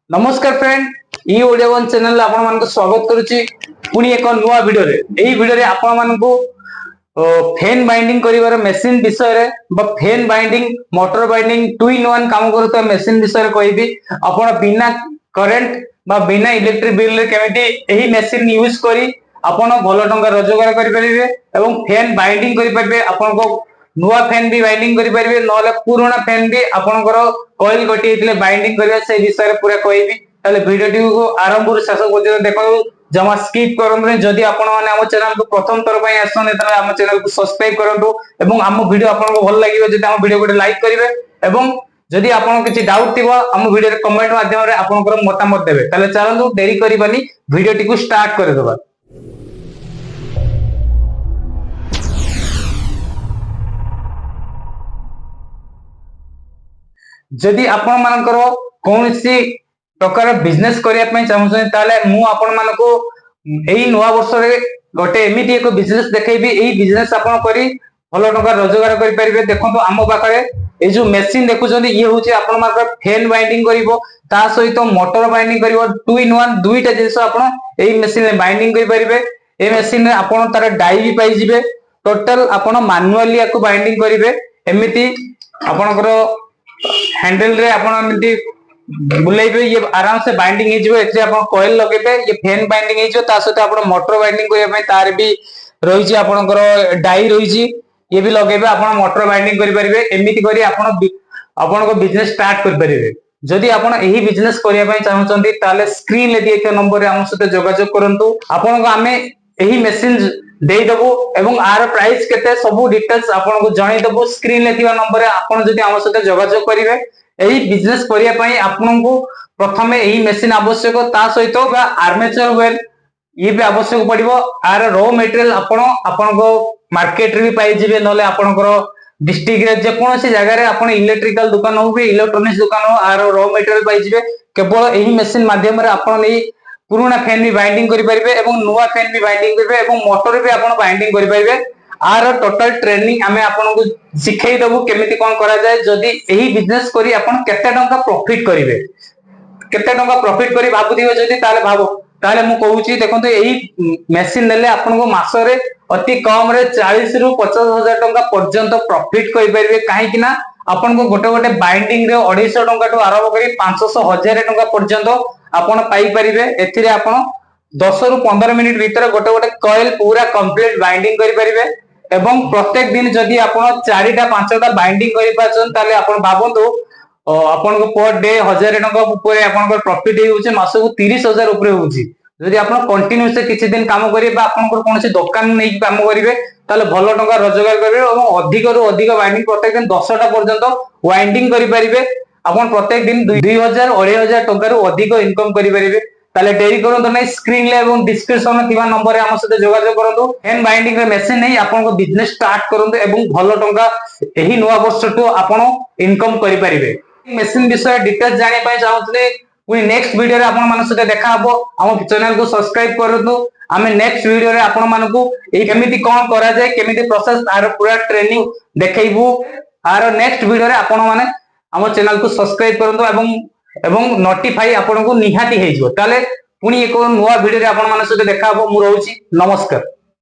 नमस्कार फ्रेंड ई Odia one channel आपण मानको स्वागत करूची पुनी एक नुवा वीडियो रे एही वीडियो रे आपण मानको फैन बाइंडिंग करिवार मशीन विषय रे बा fan binding motor binding two in one काम करतो मशीन विषय रे कहबी आपण बिना करंट बा बिना इलेक्ट्रिक बिल रे केमिति एही मशीन यूज करी आपण भलो टंका रोजगार करि परिबे एवं फैन बाइंडिंग करि परिबे आपण को नुआ फैन भी बाइंडिंग करि परिबे नले पुराना फैन भी आपनकर कॉइल गटी हेतले बाइंडिंग करिया से विषय पूरा कहबी ताले वीडियो को आरंभ ରୁ शेष पर्यंत देखो जमा स्किप करंतु जदि आपण माने हम चैनल को प्रथम तर पई आसन त हम चैनल को सब्सक्राइब करंतु एवं हम वीडियो आपन को भल लागियो जदि हम वीडियो को लाइक करिवे एवं जदि आपण किछि डाउट थिबो हम वीडियो रे कमेंट माध्यम रे आपनकर मतामत देबे ताले चलंतु देरी करिबानी वीडियो टी को स्टार्ट कर देबा। जदि आपण मानकर कोनसी प्रकार बिजनेस करिया पई चाहउछन ताले मु आपण मानको एही नवा वर्ष रे गोटे एमिति एक बिजनेस देखेबी एही बिजनेस आपण करी भलो टका रोजगार करि परिबे। देखंतु आमो पाखरे ए जो मशीन देखुछन ये होचे आपण मानकर फैन बाइंडिंग करिवो ता सहित मोटर बाइंडिंग करिवो टू इन वन दुईटा जिंस आपण एही मशीन रे बाइंडिंग करि परिबे। ए मशीन रे आपण तार डाई भी पाई जिवे टोटल आपण मैनुअली याको बाइंडिंग करिवे एमिति आपणकर हैंडल रे आपण एमिति बुलाइबे ये आराम से बाइंडिंग हे जिवो एथे आपण कॉइल लगेबे ये फैन बाइंडिंग हे जिवो ता सहित आपण मोटर बाइंडिंग करिया पई तार भी रहिछि आपणकर डाई रहिछि ये भी लगेबे आपण मोटर बाइंडिंग करि परिबे एमिति करी आपण को बिजनेस स्टार्ट कर परिबे। जदि आपण एही बिजनेस करिया पई चाहउचंती ताले स्क्रीन ले दिए नंबर रे हम सहित जोगाजोग करंतु आपण को आमे एही मशीन देई दबो एवं आर प्राइस केते सब डिटेल्स आपण को जणाई दबो स्क्रीन ले दिया नंबर रे आपण जदि हम सहित जोगाजोग करिवे एही बिजनेस करिया पई आपण को प्रथमे एही मशीन आवश्यक ता सहित आर्मेचर वेल ये भी आवश्यक पड़िबो आर रॉ मटेरियल आपण को मार्केट रे भी पाई जिवे नले आपनकर डिस्ट्रिक्ट रे जे कोनोसी जगह रे आपण इलेक्ट्रिकल दुकान हो भी इलेक्ट्रॉनिक्स दुकान हो आर रॉ मटेरियल पाई जिवे केवल एही मशीन माध्यम रे आपण नै पुराना फैन भी बाइंडिंग करि परिबे एवं नुवा फैन भी बाइंडिंग करिबे एवं मोटर भी आपण बाइंडिंग करि परिबे। आर टोटल ट्रेनिंग हमें आपन को सिखाई दबो केमिति कोन करा जाय जदि एही बिजनेस करी आपण केते टंका प्रॉफिट करिवे केते टंका प्रॉफिट करी भाबु दिबे जदि ताले भाबो ताले मु कहूची देखंतु एही मशीन लेले आपन को मास रे अति कम रे 40 रु 50 हजार टंका पर्यंत प्रॉफिट करि परिबे काहे कि ना आपन को गोटे गोटे बाइंडिंग रे 250 टंका टु आरंभ करी 500 हजार टंका पर्यंत आपण पाई परिबे। एथिरे आपण 10 रु 15 मिनिट भीतर गोटे गोटे कॉइल पूरा कंप्लीट बाइंडिंग करि परिबे एवं प्रत्येक दिन जदि आपण 4टा 5टा बाइंडिंग करि पाछन ताले आपण भाबंतु आपण को पर डे 1000 टंका ऊपर आपण को प्रॉफिट होउचे मासको 30,000 ऊपर होउची। जदि आपण कंटिन्यूअस किछि दिन काम करिवे बा आपण को कोनसे दुकान नै काम करिवे ताले भलो टंका रोजगार करिवे एवं अधिक रु अधिक बाइंडिंग प्रत्येक दिन 10टा पर्यंत वाइंडिंग करि परिबे आपण प्रत्येक दिन 2000 2500 टंका रु अधिक इनकम करि परिबे। ताले डेरी करंतु नै स्क्रीन ले एवं डिस्क्रिप्शन में थिबा नंबर रे हम सहित जोगाजोग करंतु फैन बाइंडिंग रे मशीन नै आपण को बिजनेस स्टार्ट करंतु एवं भलो टंका एही नवा वर्ष टु आपण इनकम करि परिबे। मशीन विषय डिटेल्स जानि पय चाहउतले पुनी नेक्स्ट वीडियो रे आपण मन सहित देखा हबो हम चैनल को सब्सक्राइब करंतु आमे नेक्स्ट वीडियो रे आपण मानकू ए केमिति कोन करा जाय केमिति प्रोसेस आर पूरा ट्रेनिंग देखाइबू आर नेक्स्ट वीडियो रे आपण माने हम चैनल को सब्सक्राइब करंतु एवं नोटिफाई आपण को निहाती हे जिवो ताले पुनी एक नुवा वीडियो रे आपण मन सहित देखा हबो मु रहउची नमस्कार।